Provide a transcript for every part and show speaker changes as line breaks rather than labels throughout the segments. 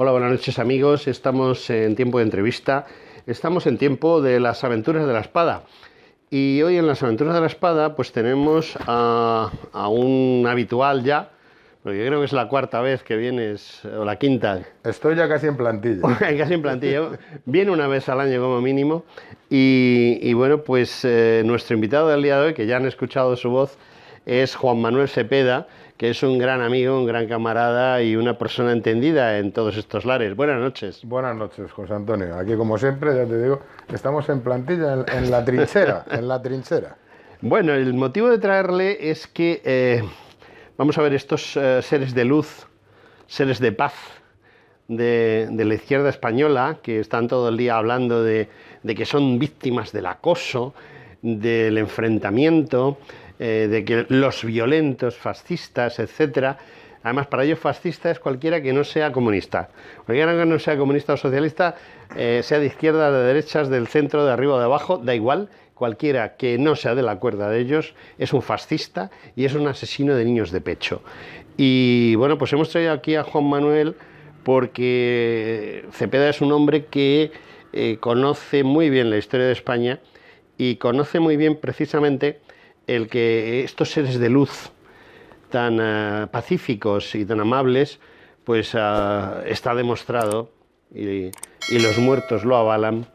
Hola, buenas noches amigos, estamos en tiempo de entrevista, estamos en tiempo de las aventuras de la espada y hoy en las aventuras de la espada pues tenemos a un habitual ya, porque yo creo que es la cuarta vez que vienes, o la quinta.
Estoy ya casi en plantilla.
Casi en plantilla, viene una vez al año como mínimo y bueno pues nuestro invitado del día de hoy, que ya han escuchado su voz, es Juan Manuel Cepeda, que es un gran amigo, un gran camarada y una persona entendida en todos estos lares. Buenas noches.
Buenas noches, José Antonio. Aquí, como siempre, ya te digo, estamos en plantilla, en la trinchera, en la trinchera.
Bueno, el motivo de traerle es que, vamos a ver, estos seres de luz, seres de paz de la izquierda española, que están todo el día hablando de que son víctimas del acoso, del enfrentamiento, de que los violentos, fascistas, etcétera. Además, para ellos fascista es cualquiera que no sea comunista. Cualquiera que no sea comunista o socialista, sea de izquierda, de derechas, del centro, de arriba o de abajo, da igual. Cualquiera que no sea de la cuerda de ellos es un fascista y es un asesino de niños de pecho. Y bueno, pues hemos traído aquí a Juan Manuel porque Cepeda es un hombre que conoce muy bien la historia de España y conoce muy bien precisamente el que estos seres de luz tan pacíficos y tan amables, pues está demostrado, y los muertos lo avalan,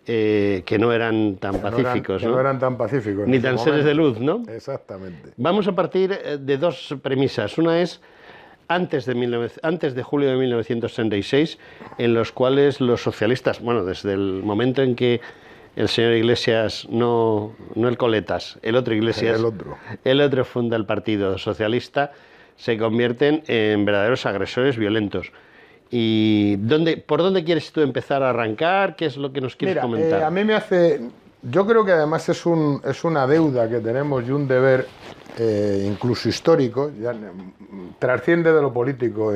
que no eran tan pacíficos,
¿no? Que no eran tan pacíficos.
Ni tan seres de luz, ¿no?
Exactamente.
Vamos a partir de dos premisas. Una es antes de julio de 1936, en los cuales los socialistas, bueno, desde el momento en que el señor Iglesias, no el Coletas, el otro Iglesias, el otro funda el Partido Socialista, se convierten en verdaderos agresores violentos. ¿Y por dónde quieres tú empezar a arrancar? ¿Qué es lo que nos quieres comentar?
A mí me hace... Yo creo que además es una deuda que tenemos y un deber incluso histórico, ya trasciende de lo político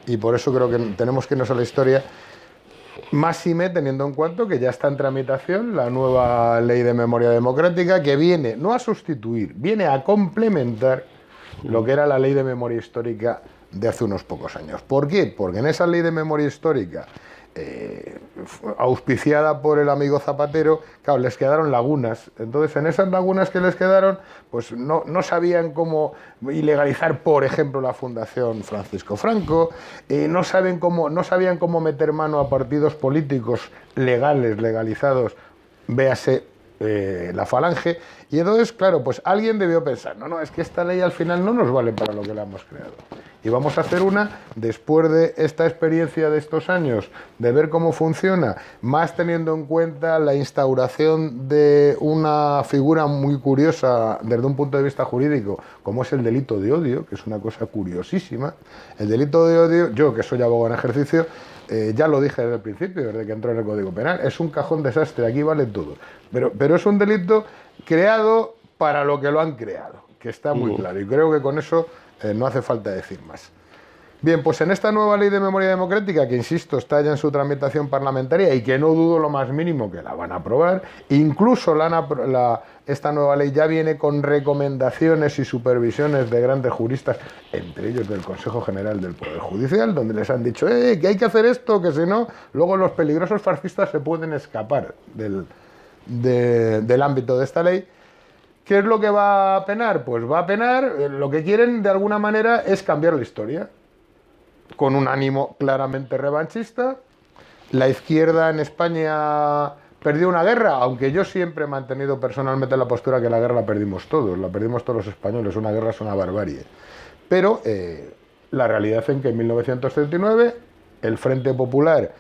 y por eso creo que tenemos que irnos a la historia. Máxime teniendo en cuenta que ya está en tramitación la nueva ley de memoria democrática, que viene no a sustituir, viene a complementar lo que era la ley de memoria histórica de hace unos pocos años. ¿Por qué? Porque en esa ley de memoria histórica, auspiciada por el amigo Zapatero, claro, les quedaron lagunas. Entonces, en esas lagunas que les quedaron, pues no sabían cómo ilegalizar, por ejemplo, la Fundación Francisco Franco, no sabían cómo meter mano a partidos políticos legalizados, véase la Falange, y entonces, claro, pues alguien debió pensar, no, es que esta ley al final no nos vale para lo que la hemos creado. Y vamos a hacer una, después de esta experiencia de estos años, de ver cómo funciona, más teniendo en cuenta la instauración de una figura muy curiosa desde un punto de vista jurídico, como es el delito de odio, que es una cosa curiosísima. El delito de odio, yo que soy abogado en ejercicio, ya lo dije desde el principio, desde que entró en el Código Penal, es un cajón desastre, aquí vale todo. Pero es un delito creado para lo que lo han creado, que está muy claro, y creo que con eso no hace falta decir más. Bien, pues en esta nueva ley de memoria democrática, que insisto, está ya en su tramitación parlamentaria y que no dudo lo más mínimo que la van a aprobar, incluso esta nueva ley ya viene con recomendaciones y supervisiones de grandes juristas, entre ellos del Consejo General del Poder Judicial, donde les han dicho que hay que hacer esto, que si no, luego los peligrosos fascistas se pueden escapar del ámbito de esta ley. ¿Qué es lo que va a penar? Pues va a penar, lo que quieren de alguna manera es cambiar la historia, con un ánimo claramente revanchista. La izquierda en España perdió una guerra, aunque yo siempre he mantenido personalmente la postura que la guerra la perdimos todos los españoles, una guerra es una barbarie. Pero la realidad es que en 1939 el Frente Popular,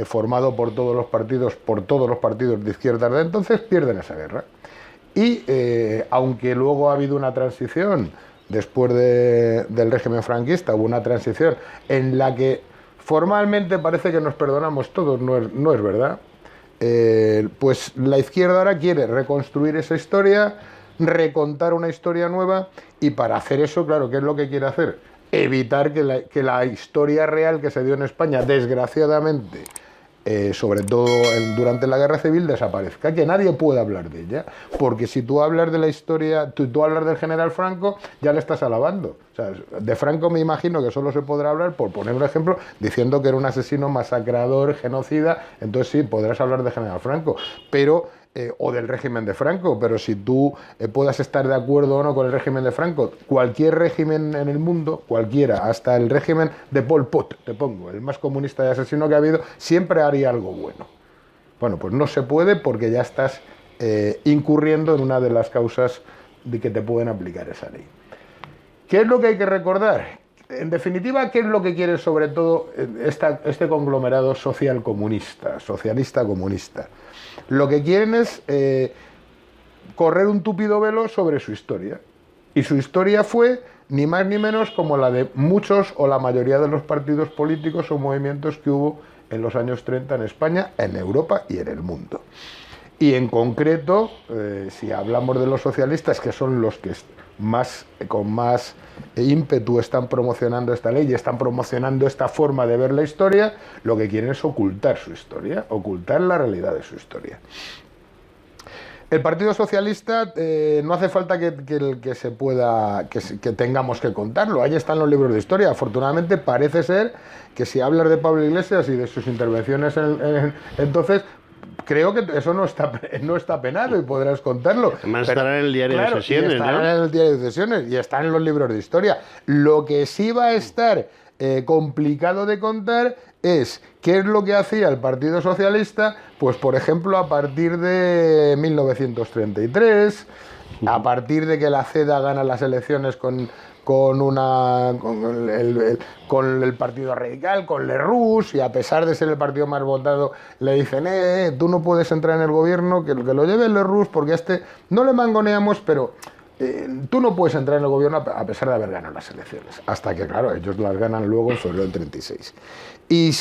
formado por todos los partidos de izquierda de entonces, pierden esa guerra. Y aunque luego ha habido una transición, después del régimen franquista, hubo una transición en la que formalmente parece que nos perdonamos todos, no es verdad. Pues la izquierda ahora quiere reconstruir esa historia, recontar una historia nueva, y para hacer eso, claro, ¿qué es lo que quiere hacer? Evitar que la historia real que se dio en España, desgraciadamente, sobre todo durante la Guerra Civil, desaparezca, que nadie pueda hablar de ella, porque si tú hablas de la historia, tú hablas del general Franco, ya le estás alabando. O sea, de Franco me imagino que solo se podrá hablar, por poner un ejemplo, diciendo que era un asesino, masacrador, genocida, entonces sí, podrás hablar de general Franco, pero o del régimen de Franco, pero si tú puedas estar de acuerdo o no con el régimen de Franco, cualquier régimen en el mundo, cualquiera, hasta el régimen de Pol Pot, te pongo, el más comunista y asesino que ha habido, siempre haría algo bueno. Bueno, pues no se puede porque ya estás incurriendo en una de las causas de que te pueden aplicar esa ley. ¿Qué es lo que hay que recordar? En definitiva, ¿qué es lo que quiere sobre todo este conglomerado social comunista, socialista comunista? Lo que quieren es correr un túpido velo sobre su historia. Y su historia fue ni más ni menos como la de muchos o la mayoría de los partidos políticos o movimientos que hubo en los años 30 en España, en Europa y en el mundo. Y en concreto, si hablamos de los socialistas, que son los que con más ímpetu están promocionando esta ley y están promocionando esta forma de ver la historia, lo que quieren es ocultar su historia, ocultar la realidad de su historia. El Partido Socialista no hace falta que tengamos que contarlo, ahí están los libros de historia. Afortunadamente parece ser que si hablas de Pablo Iglesias y de sus intervenciones entonces, creo que eso no está penado y podrás contarlo.
Además estará en el diario de sesiones,
estará en el diario de sesiones y está en los libros de historia. Lo que sí va a estar complicado de contar es qué es lo que hacía el Partido Socialista, pues por ejemplo a partir de 1933, a partir de que la CEDA gana las elecciones con el Partido Radical, con Lerroux, y a pesar de ser el partido más votado, le dicen, tú no puedes entrar en el gobierno, que lo lleve Lerroux, porque no le mangoneamos, pero tú no puedes entrar en el gobierno a pesar de haber ganado las elecciones. Hasta que, claro, ellos las ganan luego en febrero del 36. Y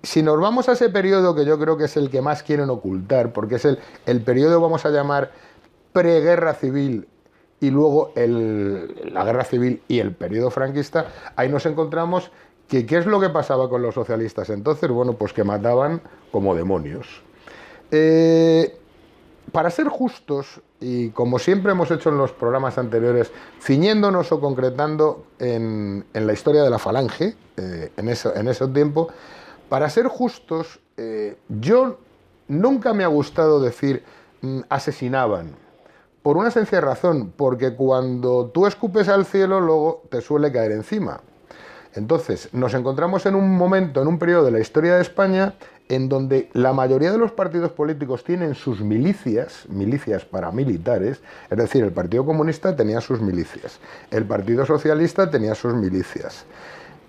si nos vamos a ese periodo, que yo creo que es el que más quieren ocultar, porque es el periodo, vamos a llamar, preguerra civil, y luego la guerra civil y el periodo franquista, ahí nos encontramos que ¿qué es lo que pasaba con los socialistas entonces? Bueno, pues que mataban como demonios. Para ser justos, y como siempre hemos hecho en los programas anteriores, ciñéndonos o concretando en la historia de la Falange, en ese tiempo, para ser justos, yo nunca me ha gustado decir asesinaban, por una sencilla razón, porque cuando tú escupes al cielo, luego te suele caer encima. Entonces, nos encontramos en un momento, en un periodo de la historia de España, en donde la mayoría de los partidos políticos tienen sus milicias paramilitares, es decir, el Partido Comunista tenía sus milicias, el Partido Socialista tenía sus milicias,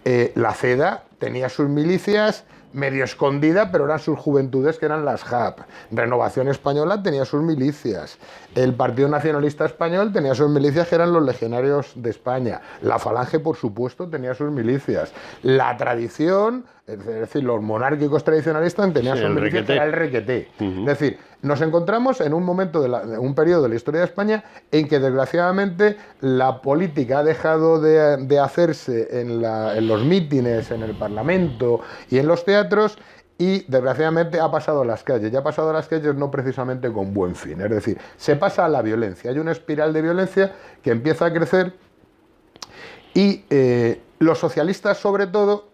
la CEDA tenía sus milicias medio escondida, pero eran sus juventudes, que eran las JAP. Renovación Española tenía sus milicias. El Partido Nacionalista Español tenía sus milicias, que eran los Legionarios de España. La Falange, por supuesto, tenía sus milicias. La tradición, es decir, los monárquicos tradicionalistas tenían sus milicias, que era el requeté. Es decir, nos encontramos en un momento, un periodo de la historia de España en que, desgraciadamente, la política ha dejado de hacerse en los mítines, en el Parlamento y en los teatros, y desgraciadamente ha pasado a las calles. Y ha pasado a las calles no precisamente con buen fin. Es decir, se pasa a la violencia. Hay una espiral de violencia que empieza a crecer y los socialistas, sobre todo,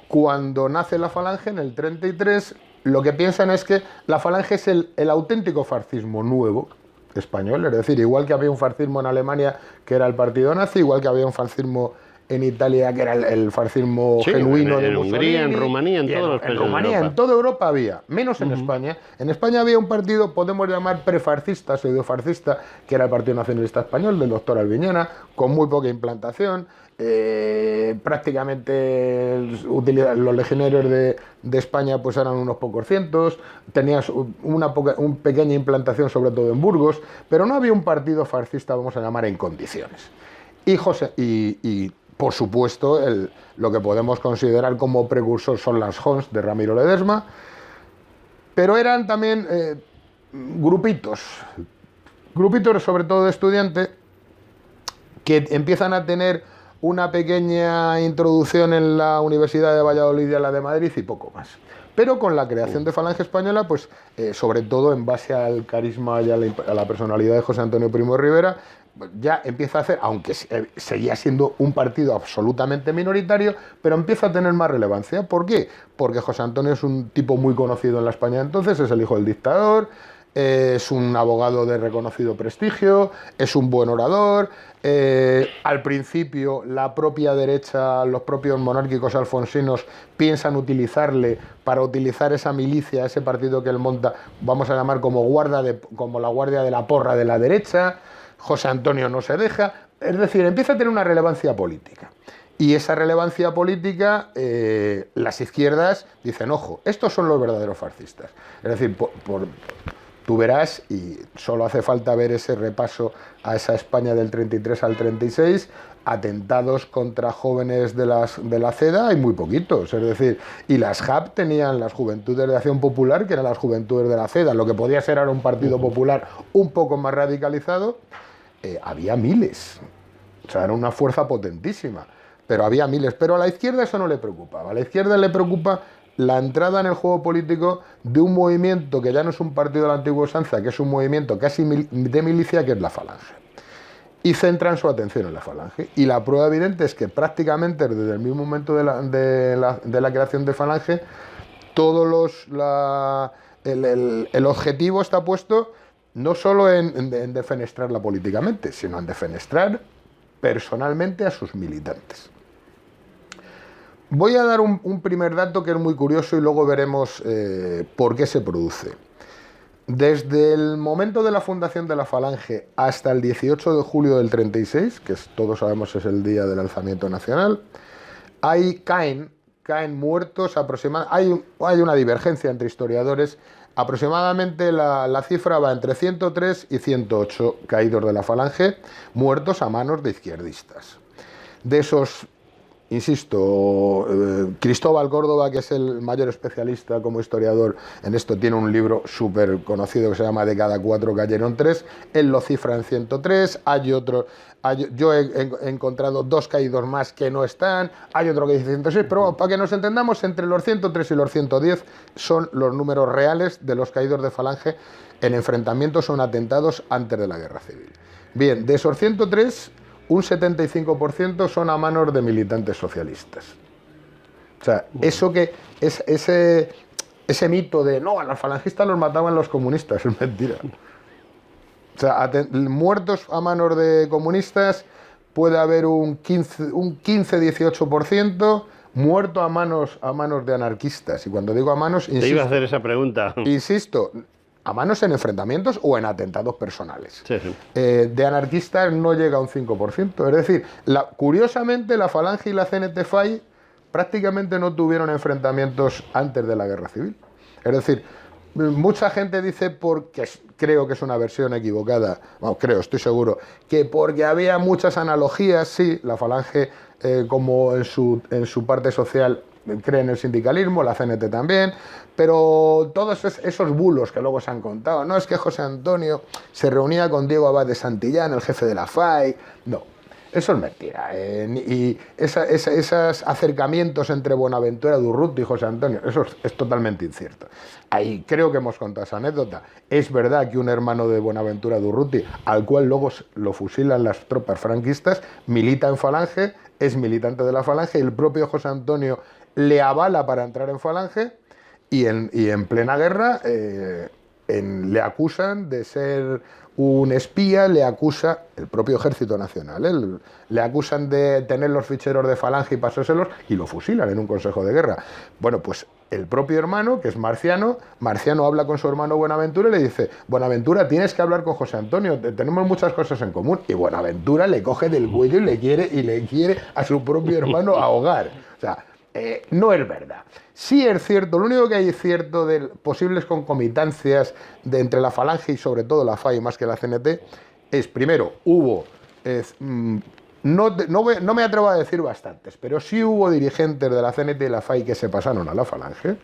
cuando nace la Falange en el 33, lo que piensan es que la Falange es el auténtico fascismo nuevo español. Es decir, igual que había un fascismo en Alemania, que era el partido nazi, igual que había un fascismo en Italia, que era el fascismo genuino de Mussolini.
En Hungría, en Rumanía, en todos los países de Europa.
En toda Europa había, menos en España. En España había un partido, podemos llamar prefascista, pseudofascista, que era el Partido Nacionalista Español, del doctor Albiñana, con muy poca implantación. Prácticamente los legionarios de España pues eran unos pocos cientos, tenías una pequeña implantación, sobre todo en Burgos, pero no había un partido fascista, vamos a llamar, en condiciones. Y por supuesto, lo que podemos considerar como precursor son las JONS de Ramiro Ledesma, pero eran también grupitos sobre todo de estudiantes, que empiezan a tener una pequeña introducción en la Universidad de Valladolid y en la de Madrid y poco más. Pero con la creación de Falange Española, pues sobre todo en base al carisma y a la personalidad de José Antonio Primo de Rivera, ya empieza a hacer, aunque seguía siendo un partido absolutamente minoritario, pero empieza a tener más relevancia. ¿Por qué? Porque José Antonio es un tipo muy conocido en la España de entonces, es el hijo del dictador, es un abogado de reconocido prestigio, es un buen orador. Al principio la propia derecha, los propios monárquicos alfonsinos piensan utilizarle para utilizar esa milicia, ese partido que él monta, vamos a llamar como la guardia de la porra de la derecha. José Antonio no se deja, es decir, empieza a tener una relevancia política. Y esa relevancia política, las izquierdas dicen, ojo, estos son los verdaderos fascistas. Es decir, tú verás, y solo hace falta ver ese repaso a esa España del 33 al 36, atentados contra jóvenes de la CEDA hay muy poquitos, es decir, y las JAP tenían las Juventudes de Acción Popular, que eran las Juventudes de la CEDA, lo que podía ser ahora un partido popular un poco más radicalizado, había miles, o sea, era una fuerza potentísima, pero había miles, pero a la izquierda eso no le preocupaba, a la izquierda le preocupa la entrada en el juego político de un movimiento que ya no es un partido de la antigua usanza, que es un movimiento casi de milicia, que es la Falange. Y centran su atención en la Falange. Y la prueba evidente es que prácticamente desde el mismo momento de la creación de Falange, el objetivo está puesto no solo en defenestrarla políticamente, sino en defenestrar personalmente a sus militantes. Voy a dar un primer dato que es muy curioso y luego veremos por qué se produce. Desde el momento de la fundación de la Falange hasta el 18 de julio del 36, que todos sabemos es el día del alzamiento nacional, caen muertos aproximadamente. Hay una divergencia entre historiadores. Aproximadamente la cifra va entre 103 y 108 caídos de la Falange, muertos a manos de izquierdistas. De esos, insisto, Cristóbal Córdoba, que es el mayor especialista como historiador en esto, tiene un libro súper conocido que se llama De cada 4 cayeron 3, él lo cifra en 103, yo he encontrado 2 caídos más que no están, hay otro que dice 106, pero para que nos entendamos, entre los 103 y los 110 son los números reales de los caídos de Falange en enfrentamientos o en atentados antes de la Guerra Civil. Bien, de esos 103, un 75% son a manos de militantes socialistas. O sea, eso que es ese mito de no, a los falangistas los mataban los comunistas, es mentira. O sea, muertos a manos de comunistas puede haber un 15-18% muerto a manos de anarquistas. Y cuando digo a manos, insisto,
te iba a hacer esa pregunta.
Insisto, a manos en enfrentamientos o en atentados personales.
Sí, sí.
De anarquistas no llega a un 5%. Es decir, curiosamente la Falange y la CNT-FAI prácticamente no tuvieron enfrentamientos antes de la Guerra Civil. Es decir, mucha gente dice, porque creo que es una versión equivocada, bueno, estoy seguro, que porque había muchas analogías, sí, la Falange como en su parte social cree en el sindicalismo, la CNT también, pero todos esos bulos que luego se han contado, no es que José Antonio se reunía con Diego Abad de Santillán, el jefe de la FAI, no, eso es mentira. Y esos acercamientos entre Buenaventura Durruti y José Antonio, eso es totalmente incierto. Ahí creo que hemos contado esa anécdota. Es verdad que un hermano de Buenaventura Durruti, al cual luego lo fusilan las tropas franquistas, milita en Falange, es militante de la Falange, y el propio José Antonio le avala para entrar en Falange, y en plena guerra le acusan de ser un espía, le acusa el propio Ejército Nacional, le acusan de tener los ficheros de Falange y pasárselos, y lo fusilan en un consejo de guerra. Bueno, pues el propio hermano, que es Marciano habla con su hermano Buenaventura y le dice: Buenaventura, tienes que hablar con José Antonio, tenemos muchas cosas en común. Y Buenaventura le coge del cuello y le quiere a su propio hermano ahogar. O sea, no es verdad. Sí es cierto, lo único que hay cierto de posibles concomitancias entre la Falange y sobre todo la FAI más que la CNT es, primero, hubo, no me atrevo a decir bastantes, pero sí hubo dirigentes de la CNT y la FAI que se pasaron a la Falange,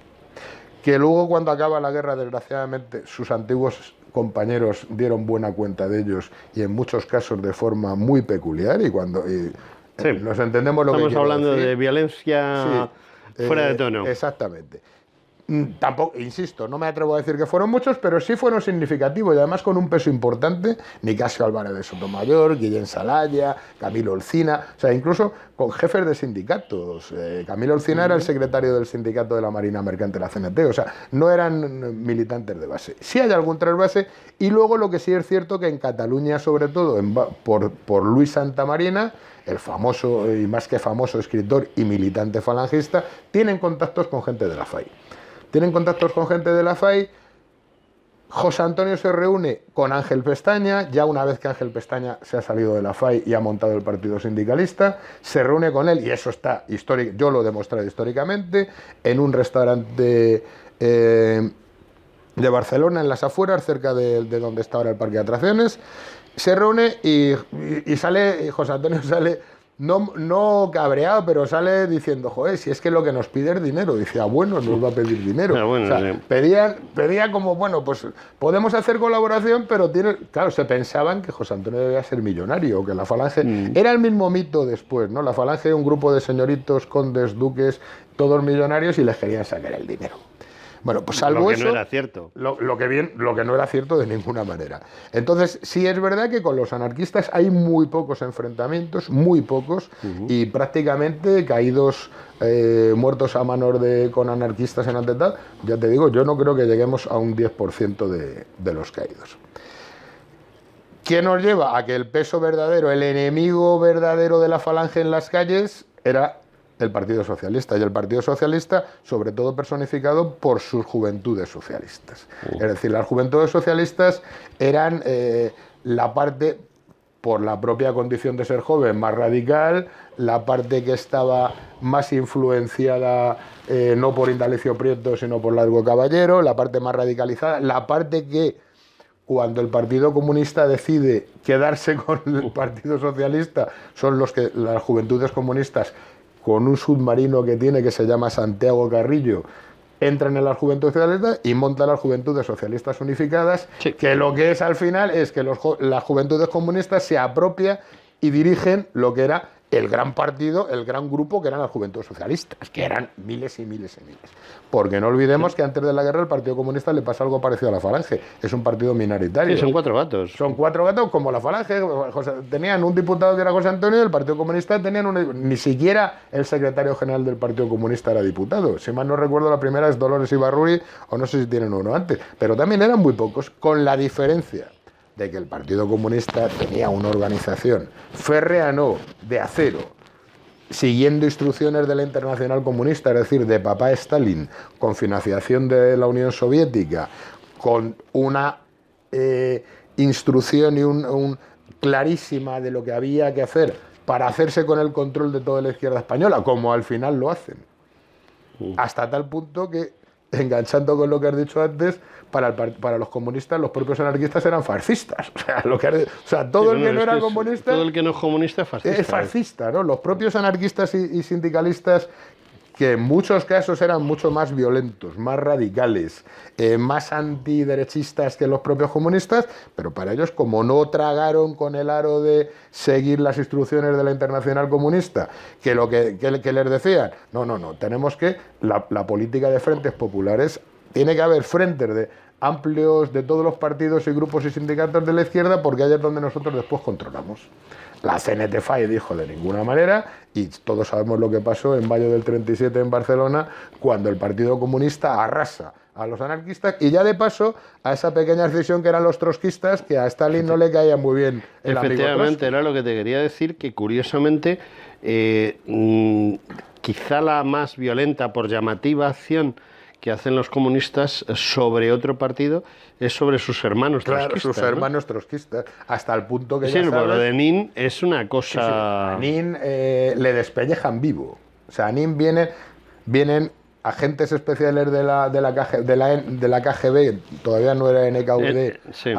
que luego cuando acaba la guerra, desgraciadamente, sus antiguos compañeros dieron buena cuenta de ellos y en muchos casos de forma muy peculiar, y cuando...
Sí.
Nos entendemos lo que
estamos hablando
decir.
de violencia
Sí,
fuera de tono.
Exactamente. Tampoco, insisto, no me atrevo a decir que fueron muchos, pero sí fueron significativos y además con un peso importante. Nicasio Álvarez de Sotomayor, Guillén Salaya, Camilo Olcina, o sea, incluso con jefes de sindicatos. Camilo Olcina era el secretario del sindicato de la Marina Mercante, la CNT, o sea, no eran militantes de base. Sí hay algún trasvase y luego lo que sí es cierto que en Cataluña, sobre todo por Luis Santamarina, el famoso y más que famoso escritor y militante falangista, tienen contactos con gente de la FAI. Tienen contactos con gente de la FAI. José Antonio se reúne con Ángel Pestaña, ya una vez que Ángel Pestaña se ha salido de la FAI y ha montado el Partido Sindicalista, se reúne con él, y eso está histórico, yo lo he demostrado históricamente, en un restaurante de Barcelona, en las afueras, cerca de donde está ahora el parque de atracciones. Se reúne y sale, y José Antonio sale, no cabreado, pero sale diciendo, joder, si es que lo que nos pide es dinero. Dice, bueno, nos va a pedir dinero.
Bueno,
o sea, pedía como, bueno, pues podemos hacer colaboración, pero claro, se pensaban que José Antonio debía ser millonario, que la Falange... Era el mismo mito después, ¿no? La Falange, un grupo de señoritos, condes, duques, todos millonarios, y les querían sacar el dinero. Bueno, pues salvo eso,
no era cierto.
Lo que no era cierto de ninguna manera. Entonces, sí es verdad que con los anarquistas hay muy pocos enfrentamientos, muy pocos, y prácticamente caídos, muertos a manos con anarquistas en atentado. Ya te digo, yo no creo que lleguemos a un 10% de los caídos. ¿Qué nos lleva a que el peso verdadero, el enemigo verdadero de la Falange en las calles era el Partido Socialista, y el Partido Socialista sobre todo personificado por sus juventudes socialistas? Es decir, las juventudes socialistas eran la parte, por la propia condición de ser joven, más radical, la parte que estaba más influenciada no por Indalecio Prieto sino por Largo Caballero, la parte más radicalizada, la parte que cuando el Partido Comunista decide quedarse con el Partido Socialista son las juventudes comunistas, con un submarino que tiene que se llama Santiago Carrillo, entran en las Juventudes Socialistas y montan las Juventudes Socialistas Unificadas, sí, que lo que es al final es que las Juventudes Comunistas se apropian y dirigen lo que era el gran partido, el gran grupo que eran las Juventudes Socialistas, que eran miles y miles y miles. Porque no olvidemos que antes de la guerra el Partido Comunista le pasa algo parecido a la Falange, es un partido minoritario.
Sí, son 4 gatos.
Son 4 gatos como la Falange. Tenían un diputado que era José Antonio, y el Partido Comunista ni siquiera el secretario general del Partido Comunista era diputado. Si mal no recuerdo, la primera es Dolores Ibarruri, o no sé si tienen uno antes, pero también eran muy pocos, con la diferencia de que el Partido Comunista tenía una organización férrea, no, de acero, siguiendo instrucciones de la Internacional Comunista, es decir, de papá Stalin, con financiación de la Unión Soviética, con una instrucción y clarísima de lo que había que hacer para hacerse con el control de toda la izquierda española, como al final lo hacen. Hasta tal punto que, enganchando con lo que has dicho antes, para los comunistas, los propios anarquistas eran fascistas. O sea, todo el que no era comunista...
Todo el que no es comunista es fascista.
Es fascista, ¿no? Los propios anarquistas y sindicalistas, que en muchos casos eran mucho más violentos, más radicales, más antiderechistas que los propios comunistas, pero para ellos, como no tragaron con el aro de seguir las instrucciones de la Internacional Comunista, que les decían, no, tenemos que, la política de frentes populares, tiene que haber frentes de amplios de todos los partidos y grupos y sindicatos de la izquierda, porque ahí es donde nosotros después controlamos. La CNT-FAI dijo de ninguna manera, y todos sabemos lo que pasó en mayo del 37 en Barcelona, cuando el Partido Comunista arrasa a los anarquistas, y ya de paso a esa pequeña escisión que eran los trotskistas, que a Stalin no le caía muy bien el amigo Trotsky.
Efectivamente, era lo que te quería decir, que curiosamente quizá la más violenta por llamativa acción que hacen los comunistas sobre otro partido es sobre sus hermanos trotskistas.
Claro, sus hermanos trotskistas, hasta el punto que
sí,
ya sabes...
lo de Nin es una cosa...
Sí. A Nin le despellejan vivo. O sea, a Nin vienen agentes especiales de la KGB, todavía no era NKVD,
sí,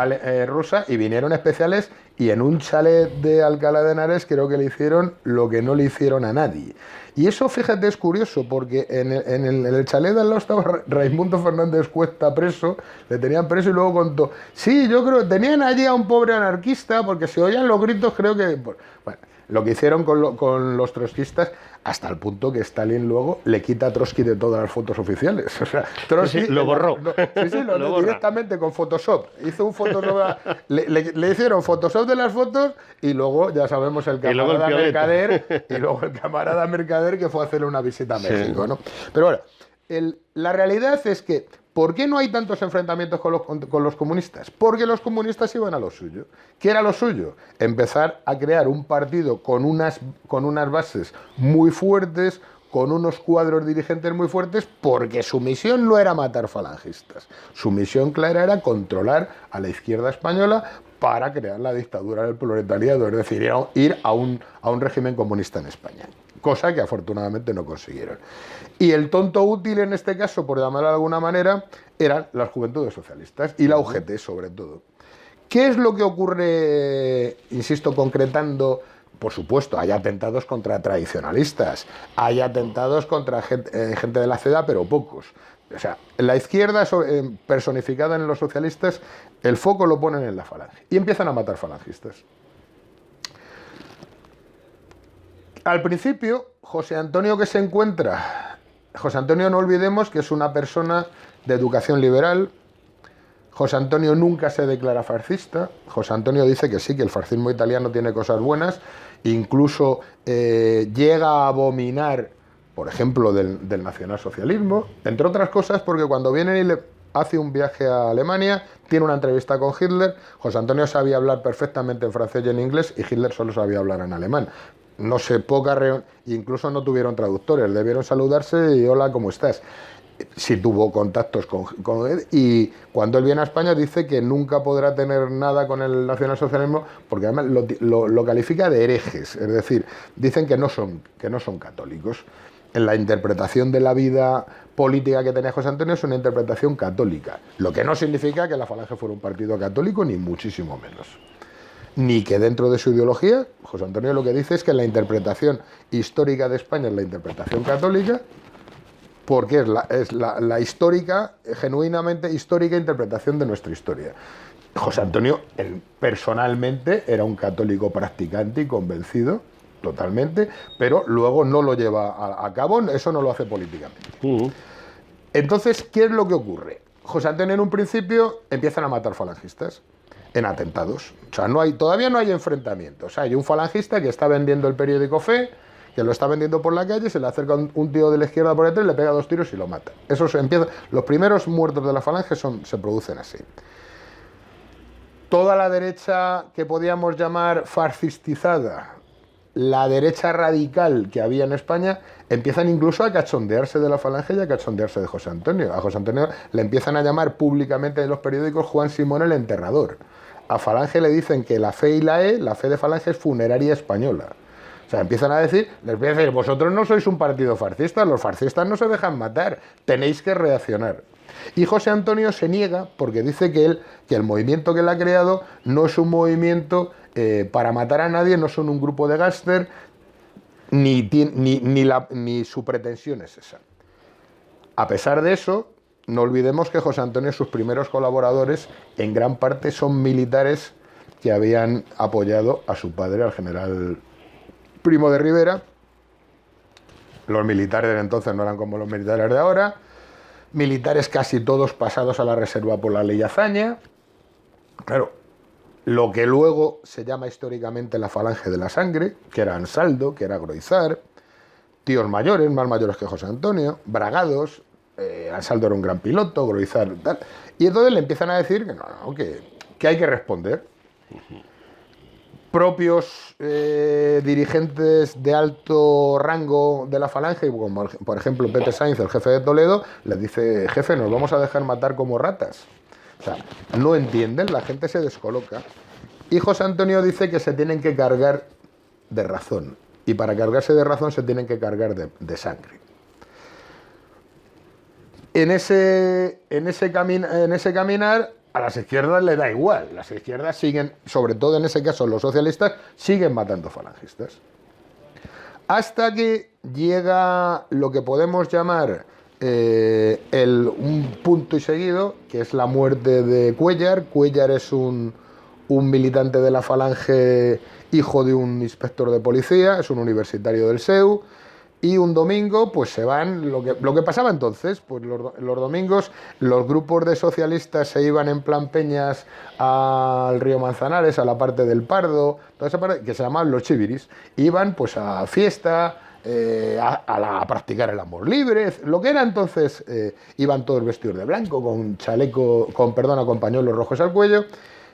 rusa, y vinieron especiales, y en un chalet de Alcalá de Henares creo que le hicieron lo que no le hicieron a nadie. Y eso, fíjate, es curioso, porque en el chalet de al lado estaba Raimundo Fernández Cuesta preso, le tenían preso, y luego contó, sí, yo creo que tenían allí a un pobre anarquista, porque se oían los gritos, creo que... Bueno, Lo que hicieron con los trotskistas, hasta el punto que Stalin luego le quita a Trotsky de todas las fotos oficiales. O sea, Trotsky
lo borró.
Lo directamente con Photoshop. Hizo un Photoshop, le hicieron Photoshop de las fotos y luego ya sabemos el camarada Mercader y luego el camarada Mercader que fue a hacerle una visita a México, ¿no? Pero bueno, la realidad es que ¿por qué no hay tantos enfrentamientos con los comunistas? Porque los comunistas iban a lo suyo. ¿Qué era lo suyo? Empezar a crear un partido con unas bases muy fuertes, con unos cuadros dirigentes muy fuertes, porque su misión no era matar falangistas. Su misión clara era controlar a la izquierda española para crear la dictadura del proletariado, es decir, ir a un régimen comunista en España. Cosa que afortunadamente no consiguieron. Y el tonto útil en este caso, por llamarlo de alguna manera, eran las juventudes socialistas y la UGT sobre todo. ¿Qué es lo que ocurre, insisto, concretando? Por supuesto, hay atentados contra tradicionalistas, hay atentados contra gente de la ciudad, pero pocos. O sea, la izquierda personificada en los socialistas, el foco lo ponen en la falange y empiezan a matar falangistas. Al principio, José Antonio no olvidemos que es una persona de educación liberal. José Antonio nunca se declara fascista. José Antonio dice que sí, que el fascismo italiano tiene cosas buenas, incluso llega a abominar, por ejemplo, del nacionalsocialismo, entre otras cosas porque cuando viene y le hace un viaje a Alemania, tiene una entrevista con Hitler. José Antonio sabía hablar perfectamente en francés y en inglés y Hitler solo sabía hablar en alemán. No sé, incluso no tuvieron traductores, debieron saludarse y hola, ¿cómo estás? Sí tuvo contactos con él, y cuando él viene a España dice que nunca podrá tener nada con el nacionalsocialismo porque además lo califica de herejes, es decir, dicen que no son católicos. En la interpretación de la vida política que tenía José Antonio es una interpretación católica, lo que no significa que la Falange fuera un partido católico, ni muchísimo menos. Ni que dentro de su ideología, José Antonio lo que dice es que la interpretación histórica de España es la interpretación católica, porque es la histórica, genuinamente histórica interpretación de nuestra historia. José Antonio, él personalmente, era un católico practicante y convencido, totalmente, pero luego no lo lleva a cabo, eso no lo hace políticamente. Entonces, ¿qué es lo que ocurre? José Antonio en un principio empiezan a matar falangistas en atentados. O sea, todavía no hay enfrentamientos. Hay un falangista que está vendiendo el periódico Fe, que lo está vendiendo por la calle, se le acerca un tío de la izquierda por detrás, le pega 2 tiros y lo mata. Los primeros muertos de la falange se producen así. Toda la derecha que podíamos llamar fascistizada, la derecha radical que había en España, empiezan incluso a cachondearse de la falange y a cachondearse de José Antonio. A José Antonio le empiezan a llamar públicamente en los periódicos Juan Simón el enterrador. A Falange le dicen que la fe y la fe de Falange es funeraria española. O sea, les empiezan a decir, vosotros no sois un partido fascista, los fascistas no se dejan matar, tenéis que reaccionar. Y José Antonio se niega porque dice que el movimiento que él ha creado no es un movimiento para matar a nadie, no son un grupo de gángster, ni su pretensión es esa. A pesar de eso, no olvidemos que José Antonio, sus primeros colaboradores, en gran parte son militares que habían apoyado a su padre, al general Primo de Rivera. Los militares de entonces no eran como los militares de ahora. Militares casi todos pasados a la reserva por la ley Azaña. Claro, lo que luego se llama históricamente la Falange de la Sangre, que era Ansaldo, que era Groizar, tíos mayores, más mayores que José Antonio, bragados. Ansaldo era un gran piloto, Groizar tal. Y entonces le empiezan a decir que hay que responder. Propios dirigentes de alto rango de la Falange, como por ejemplo Pepe Sainz, el jefe de Toledo, les dice: jefe, nos vamos a dejar matar como ratas. O sea, no entienden, la gente se descoloca. Y José Antonio dice que se tienen que cargar de razón. Y para cargarse de razón se tienen que cargar de sangre. En ese caminar, a las izquierdas le da igual. Las izquierdas siguen, sobre todo en ese caso los socialistas, siguen matando falangistas. Hasta que llega lo que podemos llamar un punto y seguido, que es la muerte de Cuéllar. Cuéllar es un un militante de la Falange, hijo de un inspector de policía, es un universitario del SEU, y un domingo pues se van, lo que pasaba entonces, pues los domingos los grupos de socialistas se iban en plan peñas al río Manzanares, a la parte del Pardo, toda esa parte que se llamaban los chiviris, iban pues a fiesta, a practicar el amor libre, lo que era entonces, iban todos vestidos de blanco, con chaleco, con pañuelos rojos al cuello,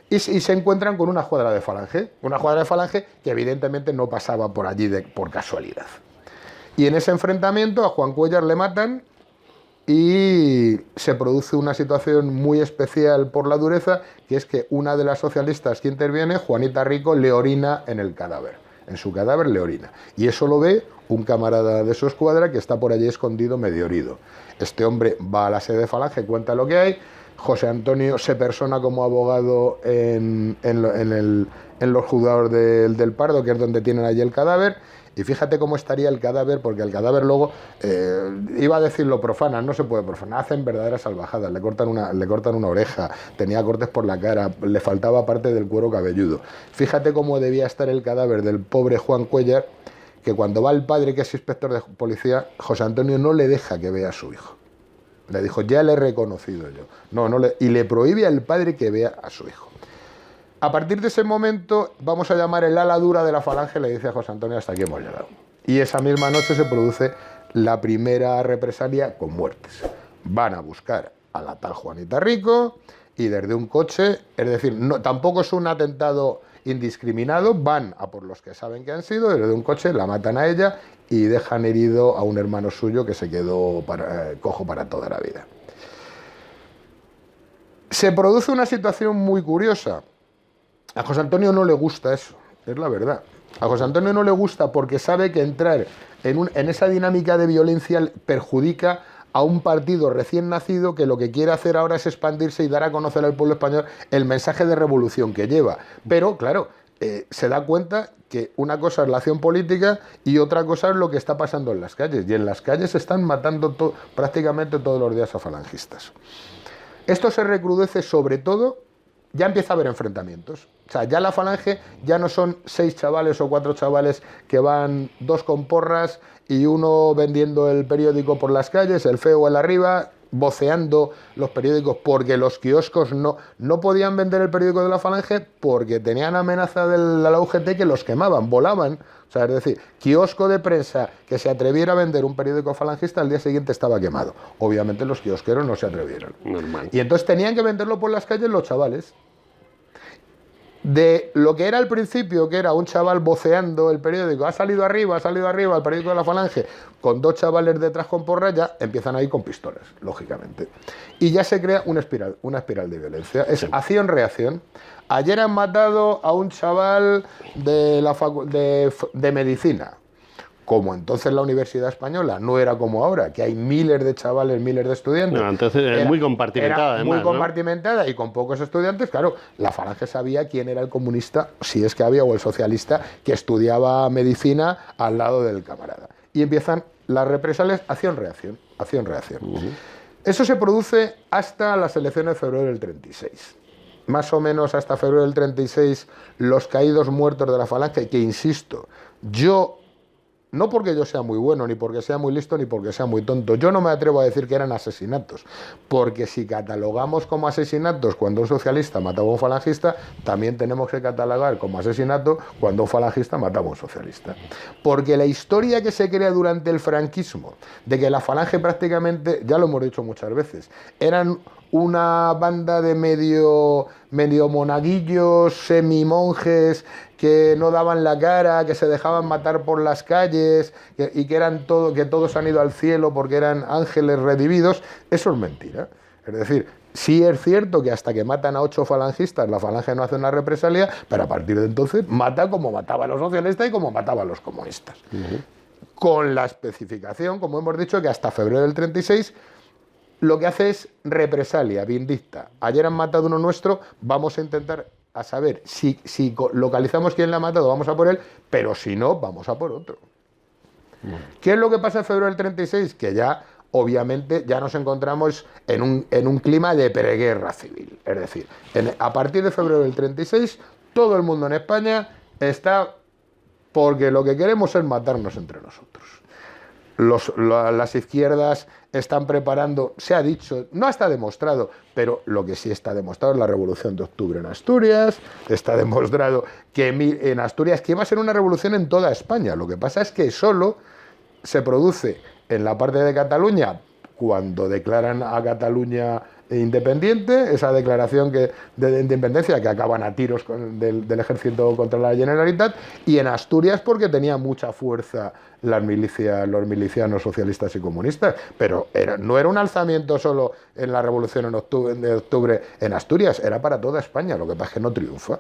y se encuentran con una escuadra de Falange que evidentemente no pasaba por allí por casualidad. Y en ese enfrentamiento a Juan Cuéllar le matan y se produce una situación muy especial por la dureza, que es que una de las socialistas que interviene, Juanita Rico, le orina en el cadáver. En su cadáver le orina. Y eso lo ve un camarada de su escuadra que está por allí escondido, medio herido. Este hombre va a la sede de Falange, cuenta lo que hay. José Antonio se persona como abogado en los juzgados del Pardo, que es donde tienen allí el cadáver. Y fíjate cómo estaría el cadáver, porque el cadáver luego, iba a decirlo profana, no se puede profanar, hacen verdaderas salvajadas, le cortan una oreja, tenía cortes por la cara, le faltaba parte del cuero cabelludo. Fíjate cómo debía estar el cadáver del pobre Juan Cuéllar, que cuando va el padre, que es inspector de policía, José Antonio no le deja que vea a su hijo. Le dijo, ya le he reconocido yo. Y le prohíbe al padre que vea a su hijo. A partir de ese momento, vamos a llamar el ala dura de la Falange, le dice a José Antonio, hasta aquí hemos llegado. Y esa misma noche se produce la primera represalia con muertes. Van a buscar a la tal Juanita Rico y desde un coche, es decir, tampoco es un atentado indiscriminado, van a por los que saben que han sido, desde un coche la matan a ella y dejan herido a un hermano suyo que se quedó cojo para toda la vida. Se produce una situación muy curiosa. A José Antonio no le gusta eso, es la verdad. A José Antonio no le gusta porque sabe que entrar en esa dinámica de violencia perjudica a un partido recién nacido que lo que quiere hacer ahora es expandirse y dar a conocer al pueblo español el mensaje de revolución que lleva. Pero, claro, se da cuenta que una cosa es la acción política y otra cosa es lo que está pasando en las calles. Y en las calles se están matando prácticamente todos los días a falangistas. Esto se recrudece sobre todo, ya empieza a haber enfrentamientos. O sea, ya la Falange ya no son 6 chavales o 4 chavales que van 2 con porras y uno vendiendo el periódico por las calles, el feo el arriba, voceando los periódicos porque los kioscos no podían vender el periódico de la Falange porque tenían amenaza de la UGT que los quemaban, volaban. O sea, es decir, kiosco de prensa que se atreviera a vender un periódico falangista al día siguiente estaba quemado. Obviamente los kiosqueros no se atrevieron.
Normal.
Y entonces tenían que venderlo por las calles los chavales. De lo que era al principio, que era un chaval voceando el periódico, ha salido arriba el periódico de la Falange, con 2 chavales detrás con porras, ya empiezan a ir con pistolas, lógicamente. Y ya se crea una espiral de violencia. Es acción-reacción. Ayer han matado a un chaval de medicina. Como entonces la Universidad Española no era como ahora, que hay miles de chavales, miles de estudiantes.
No, entonces era muy compartimentada,
era
además,
muy compartimentada y con pocos estudiantes. Claro, la Falange sabía quién era el comunista, si es que había, o el socialista, que estudiaba medicina al lado del camarada. Y empiezan las represalias, acción-reacción, acción-reacción. Eso se produce hasta las elecciones de febrero del 36. Más o menos hasta febrero del 36, los caídos muertos de la Falange, que insisto, no porque yo sea muy bueno, ni porque sea muy listo, ni porque sea muy tonto. Yo no me atrevo a decir que eran asesinatos, porque si catalogamos como asesinatos cuando un socialista mataba a un falangista, también tenemos que catalogar como asesinato cuando un falangista mataba a un socialista. Porque la historia que se crea durante el franquismo, de que la Falange prácticamente, ya lo hemos dicho muchas veces, eran una banda de medio monaguillos, semi-monjes, que no daban la cara, que se dejaban matar por las calles y que todos han ido al cielo porque eran ángeles redimidos, eso es mentira. Es decir, sí es cierto que hasta que matan a 8 falangistas la Falange no hace una represalia, pero a partir de entonces mata como mataba a los socialistas y como mataba a los comunistas. Con la especificación, como hemos dicho, que hasta febrero del 36 lo que hace es represalia, vindicta. Ayer han matado uno nuestro, vamos a intentar a saber si localizamos quién la ha matado, vamos a por él, pero si no, vamos a por otro. ¿Qué es lo que pasa en febrero del 36? Que ya obviamente ya nos encontramos en un clima de preguerra civil. Es decir, a partir de febrero del 36, todo el mundo en España está porque lo que queremos es matarnos entre nosotros. Las izquierdas están preparando, se ha dicho, no está demostrado, pero lo que sí está demostrado es la Revolución de Octubre en Asturias. Está demostrado que en Asturias, que iba a ser una revolución en toda España. Lo que pasa es que solo se produce en la parte de Cataluña cuando declaran a Cataluña independiente, esa declaración de independencia que acaban a tiros del ejército contra la Generalitat, y en Asturias porque tenía mucha fuerza los milicianos socialistas y comunistas, pero no era un alzamiento solo en la revolución de octubre en Asturias, era para toda España, lo que pasa es que no triunfa.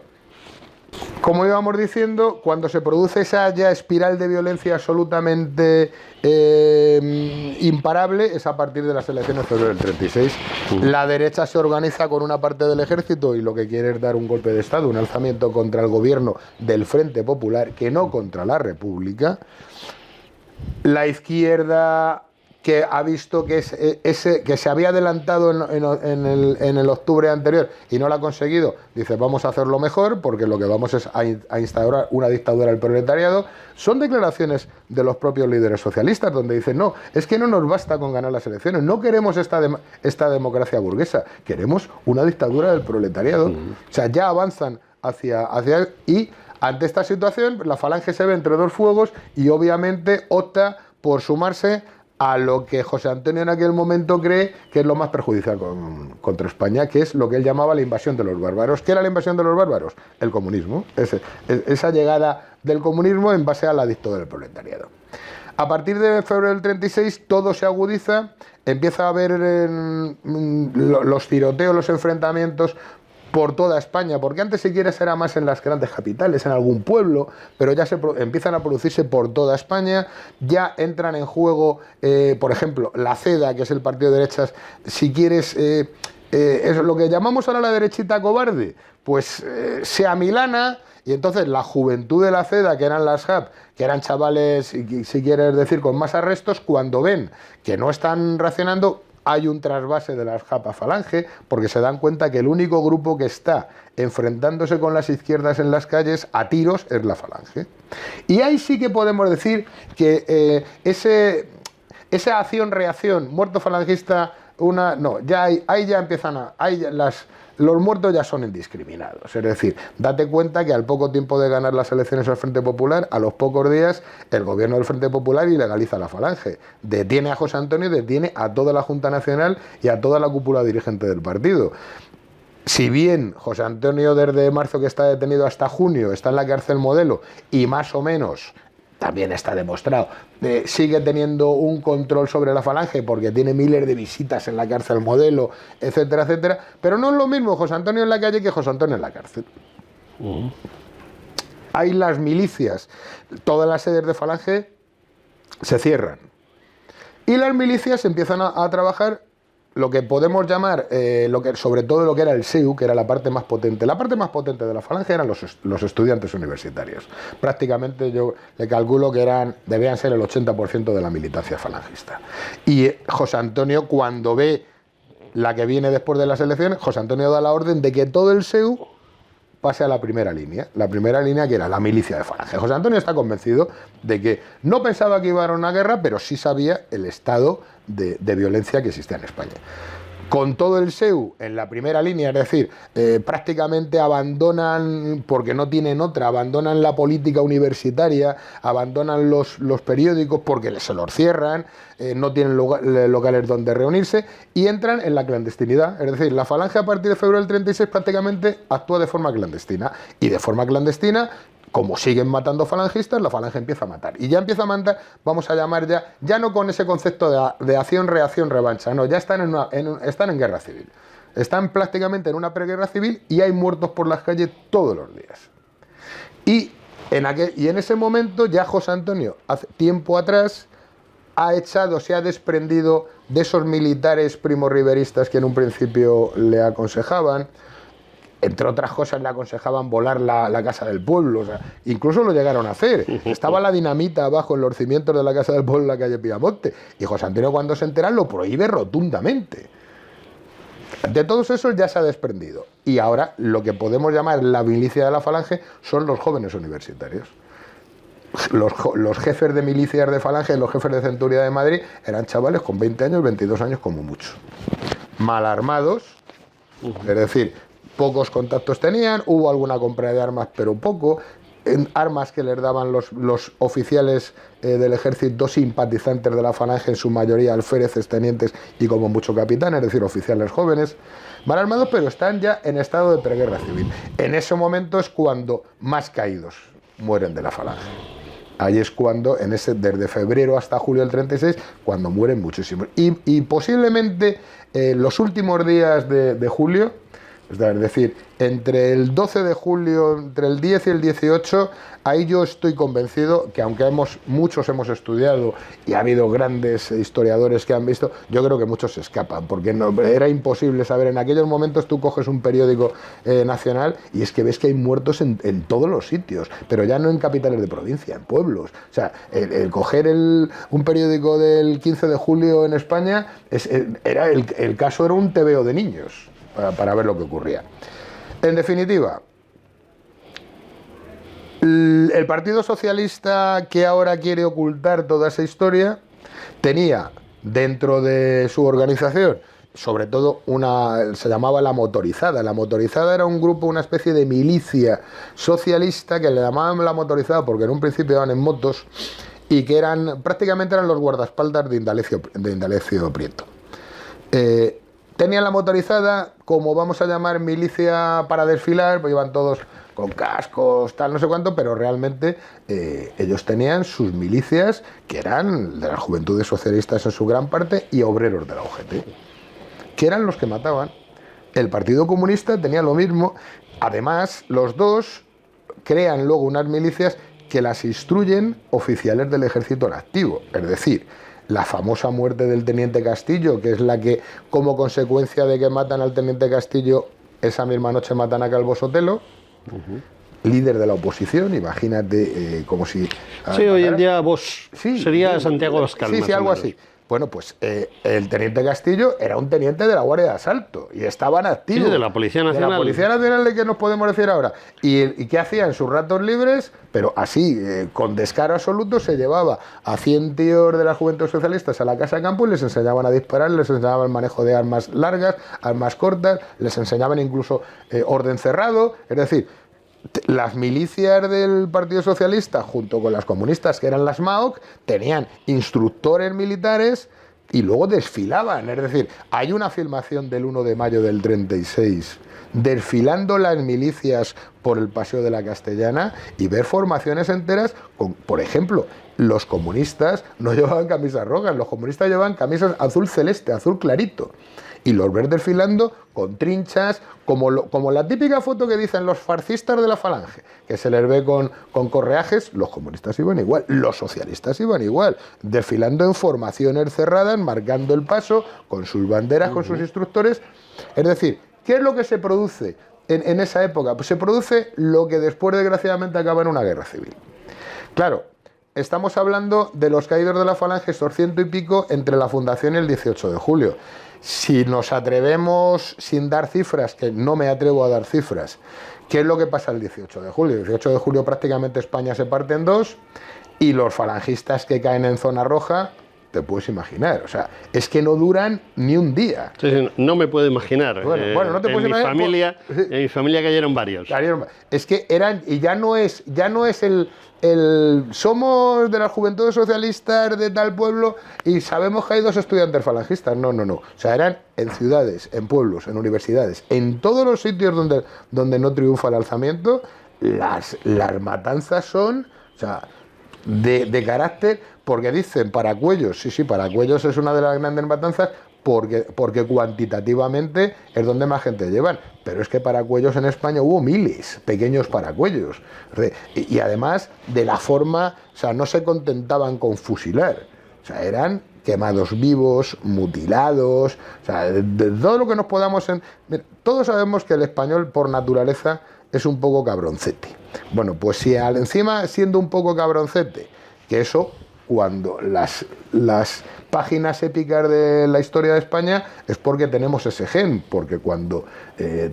Como íbamos diciendo, cuando se produce esa ya espiral de violencia absolutamente imparable, es a partir de las elecciones de febrero del 36. La derecha se organiza con una parte del ejército y lo que quiere es dar un golpe de Estado, un alzamiento contra el gobierno del Frente Popular, que no contra la República. La izquierda, que ha visto que se había adelantado en el octubre anterior y no lo ha conseguido, dice vamos a hacerlo mejor porque lo que vamos es a instaurar una dictadura del proletariado. Son declaraciones de los propios líderes socialistas donde dicen no, es que no nos basta con ganar las elecciones, no queremos esta democracia burguesa, queremos una dictadura del proletariado. O sea, ya avanzan hacia y ante esta situación la Falange se ve entre dos fuegos y obviamente opta por sumarse a lo que José Antonio en aquel momento cree que es lo más perjudicial contra España, que es lo que él llamaba la invasión de los bárbaros. ¿Qué era la invasión de los bárbaros? El comunismo, esa llegada del comunismo en base a la dictadura del proletariado. A partir de febrero del 36 todo se agudiza, empieza a haber los tiroteos, los enfrentamientos por toda España, porque antes si quieres era más en las grandes capitales, en algún pueblo, pero ya empiezan a producirse por toda España, ya entran en juego, por ejemplo, la CEDA, que es el partido de derechas, si quieres, es lo que llamamos ahora la derechita cobarde, pues se amilana, y entonces la juventud de la CEDA, que eran las JAP, que eran chavales, si quieres decir, con más arrestos, cuando ven que no están racionando, hay un trasvase de las JAP a Falange, porque se dan cuenta que el único grupo que está enfrentándose con las izquierdas en las calles a tiros es la Falange. Y ahí sí que podemos decir que esa acción-reacción, muerto falangista, ahí ya empiezan los muertos ya son indiscriminados. Es decir, date cuenta que al poco tiempo de ganar las elecciones al Frente Popular, a los pocos días, el gobierno del Frente Popular ilegaliza la Falange. Detiene a José Antonio, detiene a toda la Junta Nacional y a toda la cúpula dirigente del partido. Si bien José Antonio desde marzo, que está detenido, hasta junio está en la cárcel Modelo y más o menos también está demostrado, sigue teniendo un control sobre la Falange porque tiene miles de visitas en la cárcel Modelo, etcétera, etcétera, pero no es lo mismo José Antonio en la calle que José Antonio en la cárcel. Hay las milicias, todas las sedes de Falange se cierran y las milicias empiezan a trabajar lo que podemos llamar, sobre todo lo que era el SEU, que era la parte más potente. La parte más potente de la Falange eran los estudiantes universitarios. Prácticamente yo le calculo que debían ser el 80% de la militancia falangista. Y José Antonio, cuando ve la que viene después de las elecciones, José Antonio da la orden de que todo el SEU pase a la primera línea que era la milicia de Falange. José Antonio está convencido de que no pensaba que iba a haber una guerra, pero sí sabía el estado de violencia que existía en España. Con todo el SEU en la primera línea, es decir, prácticamente abandonan, porque no tienen otra, abandonan la política universitaria, abandonan los periódicos porque se los cierran, no tienen locales donde reunirse y entran en la clandestinidad. Es decir, la Falange a partir de febrero del 36 prácticamente actúa de forma clandestina y de forma clandestina, como siguen matando falangistas, la Falange empieza a matar. Y ya empieza a matar, vamos a llamar ya no con ese concepto de acción, reacción, revancha, no, ya están están en guerra civil. Están prácticamente en una preguerra civil y hay muertos por las calles todos los días. Y en ese momento ya José Antonio, hace tiempo atrás, se ha desprendido de esos militares primorriveristas que en un principio le aconsejaban. entre otras cosas le aconsejaban volar la casa del pueblo, o sea, incluso lo llegaron a hacer. Estaba la dinamita abajo en los cimientos de la casa del pueblo en la calle Piamonte, y José Antonio, cuando se entera, lo prohíbe rotundamente. De todos esos ya se ha desprendido, y ahora lo que podemos llamar la milicia de la Falange son los jóvenes universitarios. Los jefes de milicias de Falange, los jefes de Centuria de Madrid, eran chavales con 20 años, 22 años como mucho. Mal armados, es decir, pocos contactos tenían, hubo alguna compra de armas, pero poco. Armas que les daban los oficiales del ejército simpatizantes de la Falange, en su mayoría alféreces, tenientes y como mucho capitán, es decir, oficiales jóvenes. Mal armados, pero están ya en estado de preguerra civil. En ese momento es cuando más caídos mueren de la Falange. Ahí es cuando, desde febrero hasta julio del 36, cuando mueren muchísimos. Y posiblemente los últimos días de julio, es decir, entre el 12 de julio, entre el 10 y el 18, ahí yo estoy convencido que, aunque muchos hemos estudiado y ha habido grandes historiadores que han visto, yo creo que muchos se escapan, porque era imposible saber. En aquellos momentos tú coges un periódico nacional y es que ves que hay muertos en todos los sitios, pero ya no en capitales de provincia, en pueblos. O sea, el coger un periódico del 15 de julio en España, el caso era un tebeo de niños para ver lo que ocurría. En definitiva, el Partido Socialista, que ahora quiere ocultar toda esa historia, tenía dentro de su organización, sobre todo, se llamaba la Motorizada. La Motorizada era un grupo, una especie de milicia socialista, que le llamaban la Motorizada porque en un principio iban en motos, y que prácticamente eran los guardaespaldas de Indalecio Prieto. Tenían la Motorizada, como vamos a llamar milicia para desfilar, pues iban todos con cascos, tal, no sé cuánto, pero realmente ellos tenían sus milicias, que eran de las Juventudes Socialistas en su gran parte y obreros de la UGT, que eran los que mataban. El Partido Comunista tenía lo mismo. Además, los dos crean luego unas milicias que las instruyen oficiales del ejército en activo, es decir, la famosa muerte del teniente Castillo, que es la que, como consecuencia de que matan al teniente Castillo, esa misma noche matan a Calvo Sotelo, líder de la oposición. Imagínate, como si...
Sí, hoy en día vos sería Santiago Abascal.
Sí, algo así. Bueno, pues el teniente Castillo era un teniente de la Guardia de Asalto y estaban activos.
Sí, de la Policía Nacional.
De la Policía Nacional, ¿de qué nos podemos decir ahora? ¿Y qué hacía en sus ratos libres? Pero así, con descaro absoluto, se llevaba a 100 tíos de las Juventudes Socialistas a la casa de campo y les enseñaban a disparar, les enseñaban el manejo de armas largas, armas cortas, les enseñaban incluso orden cerrado. Es decir, las milicias del Partido Socialista, junto con las comunistas, que eran las MAOC, tenían instructores militares y luego desfilaban. Es decir, hay una filmación del 1 de mayo del 36 desfilando las milicias por el Paseo de la Castellana y ver formaciones enteras con, por ejemplo, los comunistas no llevaban camisas rojas, los comunistas llevaban camisas azul celeste, azul clarito. Y los ves desfilando con trinchas, como la típica foto que dicen los fascistas de la Falange, que se les ve con correajes. Los comunistas iban igual, los socialistas iban igual, desfilando en formaciones cerradas, marcando el paso, con sus banderas, con sus instructores. Es decir, ¿qué es lo que se produce en esa época? Pues se produce lo que después, desgraciadamente, acaba en una guerra civil. Claro, estamos hablando de los caídos de la Falange, estos 100 y pico, entre la fundación y el 18 de julio. Si nos atrevemos, sin dar cifras, que no me atrevo a dar cifras, ¿qué es lo que pasa el 18 de julio? El 18 de julio prácticamente España se parte en dos y los falangistas que caen en zona roja, te puedes imaginar, o sea, es que no duran ni un día.
Sí, no me puedo imaginar.
Bueno, no te puedes imaginar.
En mi familia cayeron varios.
Es que eran, y ya no es el somos de las Juventudes Socialistas de tal pueblo y sabemos que hay 2 estudiantes falangistas. No. O sea, eran en ciudades, en pueblos, en universidades, en todos los sitios donde no triunfa el alzamiento, las matanzas son, o sea, de carácter, porque dicen Paracuellos, sí, Paracuellos es una de las grandes matanzas, porque cuantitativamente es donde más gente llevan, pero es que Paracuellos en España hubo miles, pequeños Paracuellos, y además de la forma, o sea, no se contentaban con fusilar, o sea, eran quemados vivos, mutilados, o sea, de todo lo que nos podamos... Mira, todos sabemos que el español por naturaleza es un poco cabroncete. Bueno, pues si encima siendo un poco cabroncete, que eso cuando las páginas épicas de la historia de España es porque tenemos ese gen, porque cuando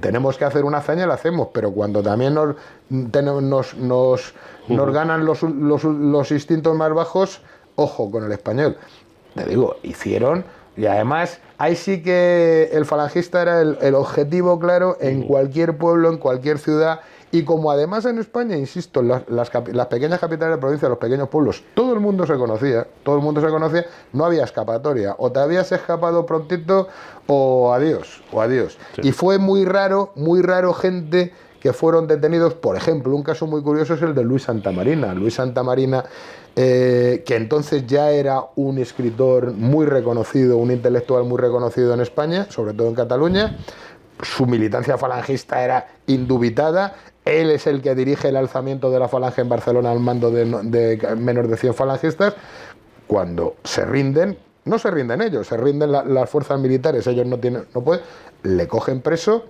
tenemos que hacer una hazaña la hacemos, pero cuando también nos ganan los instintos más bajos, ojo con el español. Te digo, hicieron, y además ahí sí que el falangista era el objetivo claro en cualquier pueblo, en cualquier ciudad. Y como además en España, insisto, las pequeñas capitales de provincia, los pequeños pueblos, todo el mundo se conocía, no había escapatoria. O te habías escapado prontito o adiós. Sí. Y fue muy raro gente que fueron detenidos. Por ejemplo, un caso muy curioso es el de Luis Santamarina. Luis Santamarina, que entonces ya era un escritor muy reconocido, un intelectual muy reconocido en España, sobre todo en Cataluña. Su militancia falangista era indubitada. Él es el que dirige el alzamiento de la falange en Barcelona al mando de menos de 100 falangistas. Cuando se rinden, no se rinden ellos, se rinden las fuerzas militares, ellos no pueden, le cogen preso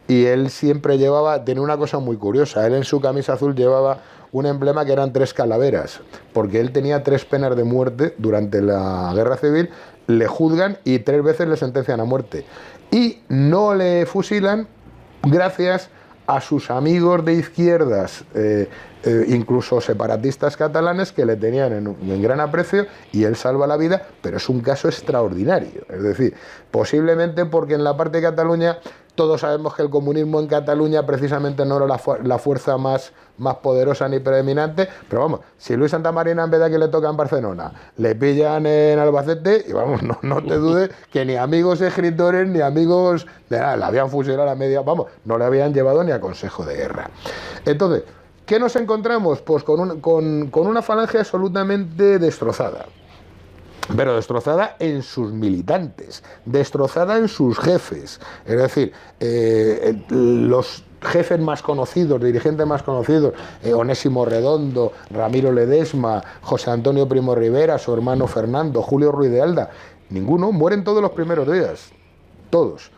y él siempre tiene una cosa muy curiosa, él en su camisa azul llevaba un emblema que eran 3 calaveras, porque él tenía 3 penas de muerte durante la guerra civil, le juzgan y 3 veces le sentencian a muerte. Y no le fusilan gracias a sus amigos de izquierdas, incluso separatistas catalanes, que le tenían en gran aprecio, y él salva la vida, pero es un caso extraordinario. Es decir, posiblemente porque en la parte de Cataluña todos sabemos que el comunismo en Cataluña precisamente no era la fuerza más poderosa ni predominante, pero vamos, si Luis Santamarina en vez de que le toca en Barcelona, le pillan en Albacete, y vamos, no te dudes que ni amigos escritores ni amigos de nada, le habían fusilado a la media, vamos, no le habían llevado ni a consejo de guerra. Entonces, ¿qué nos encontramos? Pues con una falange absolutamente destrozada. Pero destrozada en sus militantes, destrozada en sus jefes. Es decir, los jefes más conocidos, dirigentes más conocidos, Onésimo Redondo, Ramiro Ledesma, José Antonio Primo Rivera, su hermano Fernando, Julio Ruiz de Alda, ninguno, mueren todos los primeros días, todos.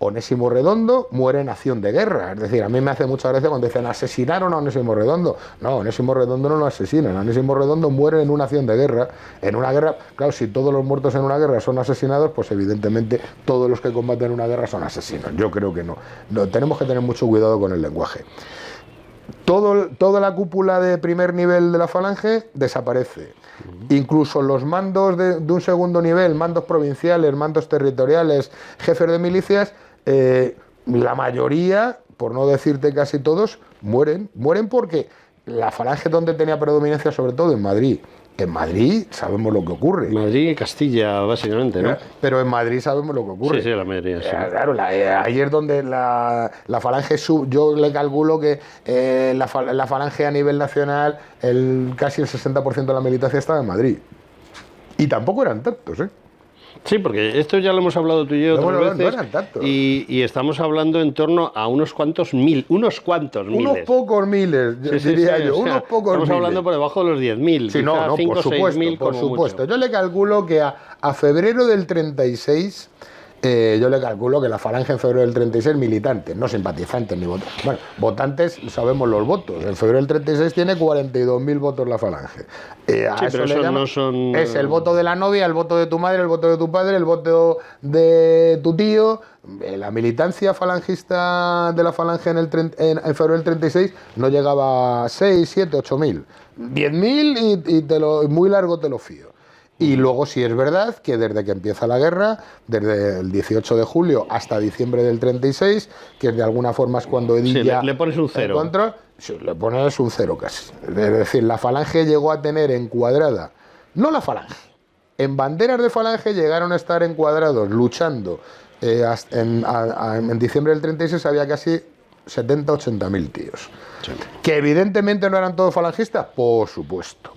Onésimo Redondo muere en acción de guerra, es decir, a mí me hace mucha gracia cuando dicen asesinaron a Onésimo Redondo. No, Onésimo Redondo no lo asesinan, Onésimo Redondo muere en una acción de guerra, en una guerra. Claro, si todos los muertos en una guerra son asesinados, pues evidentemente todos los que combaten una guerra son asesinos. Yo creo que no, tenemos que tener mucho cuidado con el lenguaje. Toda la cúpula de primer nivel de la falange desaparece. Incluso los mandos de un segundo nivel, mandos provinciales, mandos territoriales, jefes de milicias, la mayoría, por no decirte casi todos, mueren porque la falange donde tenía predominancia, sobre todo en Madrid. En Madrid sabemos lo que ocurre.
Madrid y Castilla, básicamente, ¿no?
Pero en Madrid sabemos lo que ocurre.
Sí, la mayoría, sí.
Claro, ahí es donde la falange yo le calculo que la falange a nivel nacional, casi el 60% de la militancia estaba en Madrid. Y tampoco eran tantos, ¿eh?
Sí, porque esto ya lo hemos hablado tú y yo otras veces,
no eran tantos.
Y estamos hablando en torno a unos cuantos miles.
Unos pocos miles, diría yo, unos pocos miles.
Estamos hablando por debajo de los 10.000.
Sí, no, 5, por supuesto, por supuesto. Yo le calculo que a febrero del 36... yo le calculo que la falange en febrero del 36, militantes, no simpatizantes ni votantes. Bueno, votantes sabemos los votos. En febrero del 36 tiene 42.000 votos la falange.
Sí, pero eso no son...
Es el voto de la novia, el voto de tu madre, el voto de tu padre, el voto de tu tío. La militancia falangista de la falange en febrero del 36 no llegaba a 6, 7, 8.000. 10.000 y muy largo te lo fío. Y luego sí es verdad que desde que empieza la guerra, desde el 18 de julio hasta diciembre del 36, que de alguna forma es cuando Edilla...
Sí, le pones un cero.
Control, sí, le pones un cero casi. Es decir, la falange llegó a tener encuadrada, no la falange, en banderas de falange llegaron a estar encuadrados, luchando. En diciembre del 36 había casi 70, 80.000 tíos. Sí. ¿Que evidentemente no eran todos falangistas? Por supuesto.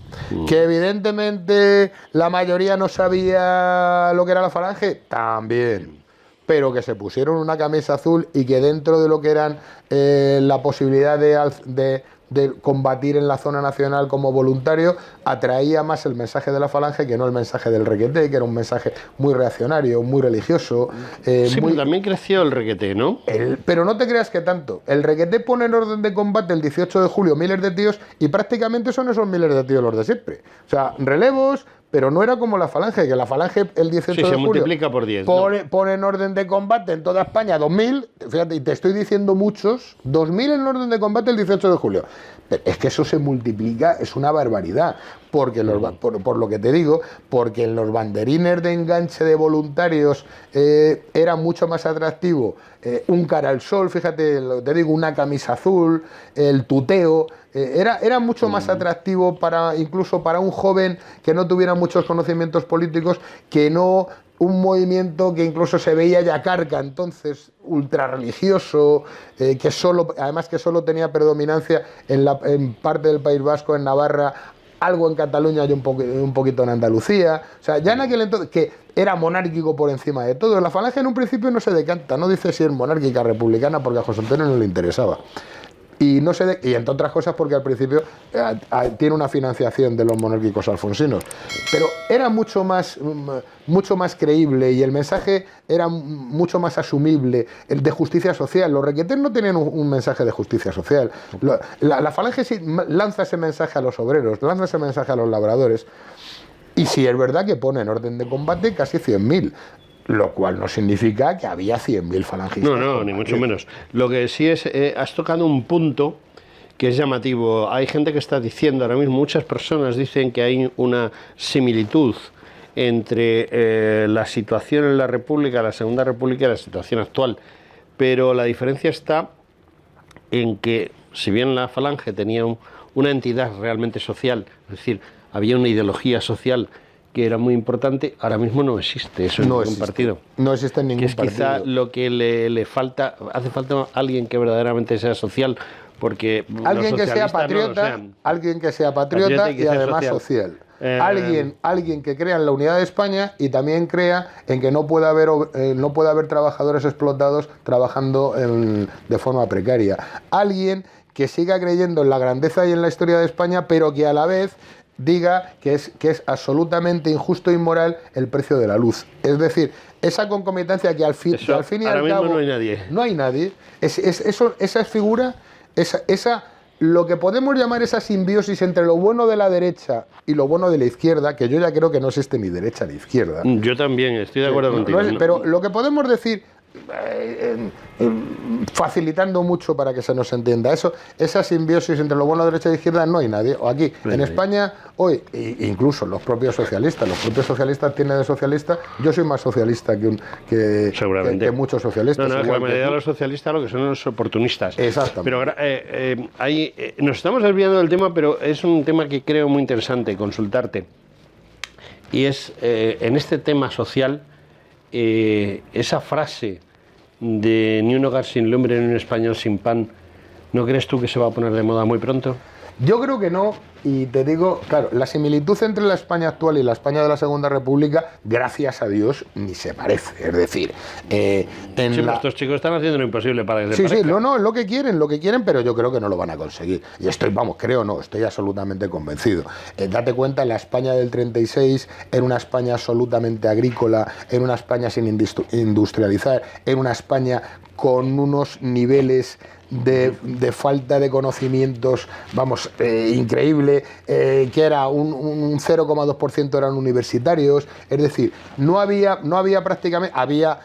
¿Que evidentemente la mayoría no sabía lo que era la falange? También. Pero que se pusieron una camisa azul y que dentro de lo que eran la posibilidad de de combatir en la zona nacional como voluntario, atraía más el mensaje de la Falange que no el mensaje del requeté, que era un mensaje muy reaccionario, muy religioso.
Sí, pero también creció el requeté, ¿no?
Pero no te creas que tanto. El requeté pone en orden de combate el 18 de julio miles de tíos y prácticamente son esos miles de tíos los de siempre. O sea, relevos, pero no era como la Falange, que la Falange el 18 de julio
se multiplica por 10.
Pone en orden de combate en toda España 2.000, fíjate, y te estoy diciendo muchos, 2.000 en orden de combate el 18 de julio. Pero es que eso se multiplica, es una barbaridad, porque por lo que te digo, porque en los banderines de enganche de voluntarios era mucho más atractivo un cara al sol, fíjate, te digo, una camisa azul, el tuteo. Era mucho más atractivo incluso para un joven que no tuviera muchos conocimientos políticos, que no un movimiento que incluso se veía ya carca, entonces ultra religioso, además que solo tenía predominancia en parte del País Vasco, en Navarra, algo en Cataluña y un poquito en Andalucía. O sea, ya en aquel entonces, que era monárquico por encima de todo. La Falange en un principio no se decanta, no dice si es monárquica republicana, porque a José Antonio no le interesaba. Y entre otras cosas porque al principio tiene una financiación de los monárquicos alfonsinos. Pero era mucho más creíble y el mensaje era mucho más asumible, el de justicia social. Los requetés no tenían un mensaje de justicia social. La Falange sí lanza ese mensaje a los obreros, lanza ese mensaje a los labradores. Y sí es verdad que pone en orden de combate casi 100.000. Lo cual no significa que había 100.000 falangistas.
No, ni mucho menos. Lo que sí es, has tocado un punto que es llamativo. Hay gente que está diciendo, ahora mismo muchas personas dicen que hay una similitud entre la situación en la República, la Segunda República y la situación actual. Pero la diferencia está en que, si bien la Falange tenía una entidad realmente social, es decir, había una ideología social que era muy importante, ahora mismo no existe eso en ningún partido.
No existe en ningún partido.
Que es quizá lo que le falta, hace falta alguien que verdaderamente sea social, porque
alguien que sea patriota, alguien que sea patriota y además social. Alguien que crea en la unidad de España y también crea en que no puede haber trabajadores explotados trabajando de forma precaria. Alguien que siga creyendo en la grandeza y en la historia de España, pero que a la vez diga que es absolutamente injusto e inmoral el precio de la luz. Es decir, esa concomitancia que al fin y al cabo
no hay nadie.
No hay nadie. Esa figura, lo que podemos llamar esa simbiosis entre lo bueno de la derecha y lo bueno de la izquierda, que yo ya creo que no existe ni derecha ni izquierda.
Yo también, estoy de acuerdo contigo.
Pero lo que podemos decir, facilitando mucho para que se nos entienda, esa simbiosis entre lo bueno de derecha e izquierda, no hay nadie. O aquí, en España, hoy, incluso los propios socialistas tienen de socialista. Yo soy más socialista que muchos socialistas.
No, la mayoría de los socialistas lo que son los oportunistas.
Exacto.
Pero nos estamos desviando del tema, pero es un tema que creo muy interesante consultarte. Y es, en este tema social, esa frase de ni un hogar sin lumbre ni un español sin pan, ¿no crees tú que se va a poner de moda muy pronto?
Yo creo que no, y te digo, claro, la similitud entre la España actual y la España de la Segunda República, gracias a Dios, ni se parece. Es decir,
estos chicos están haciendo lo imposible para que se parezca.
Sí, no, es lo que quieren, pero yo creo que no lo van a conseguir. Y estoy absolutamente convencido. Date cuenta, la España del 36 era una España absolutamente agrícola, era una España sin industrializar, era una España con unos niveles de falta de conocimientos, increíble, que era un 0,2% eran universitarios. Es decir, no había prácticamente, había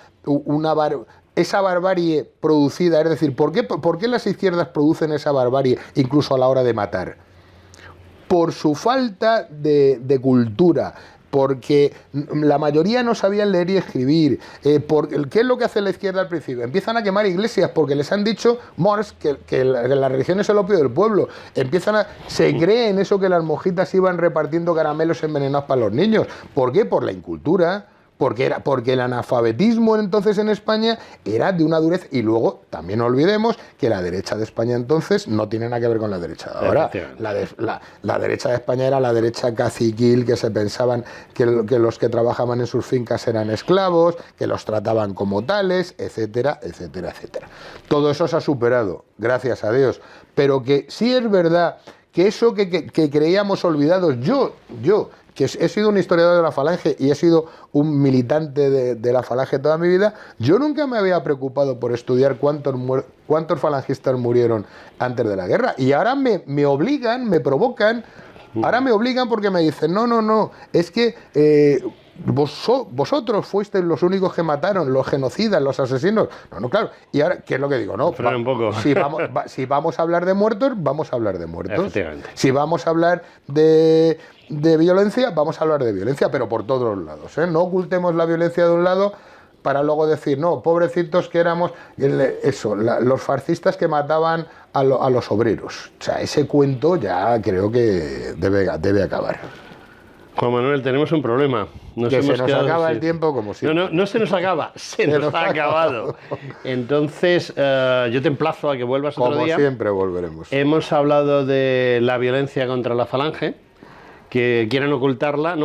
esa barbarie producida. Es decir, ¿por qué las izquierdas producen esa barbarie incluso a la hora de matar? Por su falta de cultura, porque la mayoría no sabían leer y escribir. ¿Qué es lo que hace la izquierda al principio? Empiezan a quemar iglesias porque les han dicho Mors que la religión es el opio del pueblo. Se cree en eso, que las monjitas iban repartiendo caramelos envenenados para los niños. ¿Por qué? Por la incultura, porque el analfabetismo entonces en España era de una dureza, y luego también no olvidemos que la derecha de España entonces no tiene nada que ver con la derecha de ahora. La derecha de España era la derecha caciquil, que se pensaban que los que trabajaban en sus fincas eran esclavos, que los trataban como tales, etcétera, etcétera, etcétera. Todo eso se ha superado, gracias a Dios, pero que sí es verdad que eso que creíamos olvidados, yo que he sido un historiador de la Falange y he sido un militante de la Falange toda mi vida, yo nunca me había preocupado por estudiar cuántos falangistas murieron antes de la guerra. Y ahora me obligan, me provocan, ahora me obligan porque me dicen, no, es que vosotros fuisteis los únicos que mataron, los genocidas, los asesinos. No, claro. Y ahora, ¿qué es lo que digo? No,
un poco.
Si vamos a hablar de muertos, vamos a hablar de muertos.
Efectivamente.
Si vamos a hablar de violencia, vamos a hablar de violencia, pero por todos los lados, ¿eh? No ocultemos la violencia de un lado para luego decir, no, pobrecitos que éramos, los fascistas que mataban a los obreros. O sea, ese cuento ya creo que debe acabar.
Juan Manuel, tenemos un problema.
Se nos acaba el tiempo como siempre.
No se nos acaba, se nos ha acabado. Entonces, yo te emplazo a que vuelvas otro día.
Como siempre volveremos.
Hemos hablado de la violencia contra la Falange, que quieren ocultarla,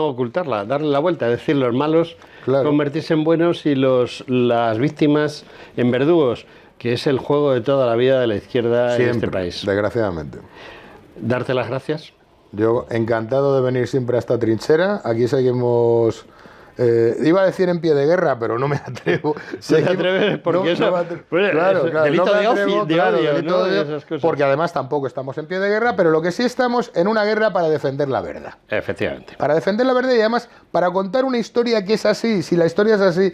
darle la vuelta, es decir, los malos convertirse en buenos y las víctimas en verdugos, que es el juego de toda la vida de la izquierda en este país.
Desgraciadamente.
Darte las gracias.
Yo encantado de venir siempre a esta trinchera. Aquí seguimos, iba a decir en pie de guerra, pero no me atrevo.
¿No te atreves? Porque
claro,
delito
no
de odio, esas cosas.
Porque además tampoco estamos en pie de guerra, pero lo que sí estamos en una guerra para defender la verdad.
Efectivamente.
Para defender la verdad y además para contar una historia que es así. Si la historia es así,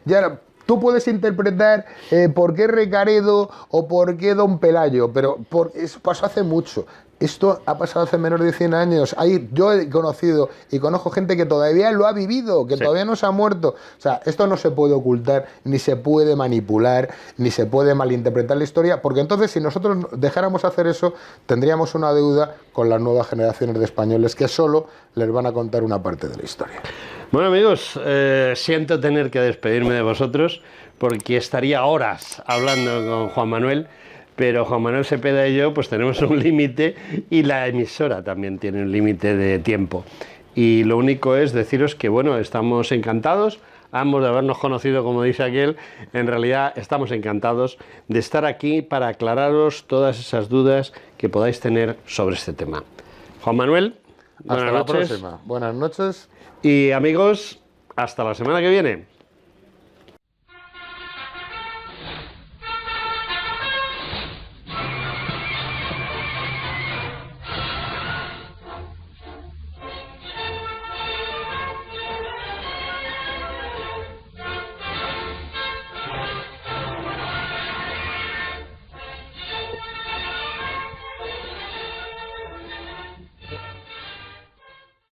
ya. Tú puedes interpretar por qué Recaredo o por qué Don Pelayo, pero eso pasó hace mucho. Esto ha pasado hace menos de 100 años. Yo he conocido y conozco gente que todavía lo ha vivido, que todavía no se ha muerto. O sea, esto no se puede ocultar, ni se puede manipular, ni se puede malinterpretar la historia, porque entonces si nosotros dejáramos hacer eso, tendríamos una deuda con las nuevas generaciones de españoles que solo les van a contar una parte de la historia.
Bueno, amigos, siento tener que despedirme de vosotros porque estaría horas hablando con Juan Manuel, pero Juan Manuel Cepeda y yo pues tenemos un límite y la emisora también tiene un límite de tiempo. Y lo único es deciros que, bueno, estamos encantados, ambos de habernos conocido, como dice aquel. En realidad estamos encantados de estar aquí para aclararos todas esas dudas que podáis tener sobre este tema. Juan Manuel,
hasta la próxima. Buenas noches.
Y amigos, hasta la semana que viene.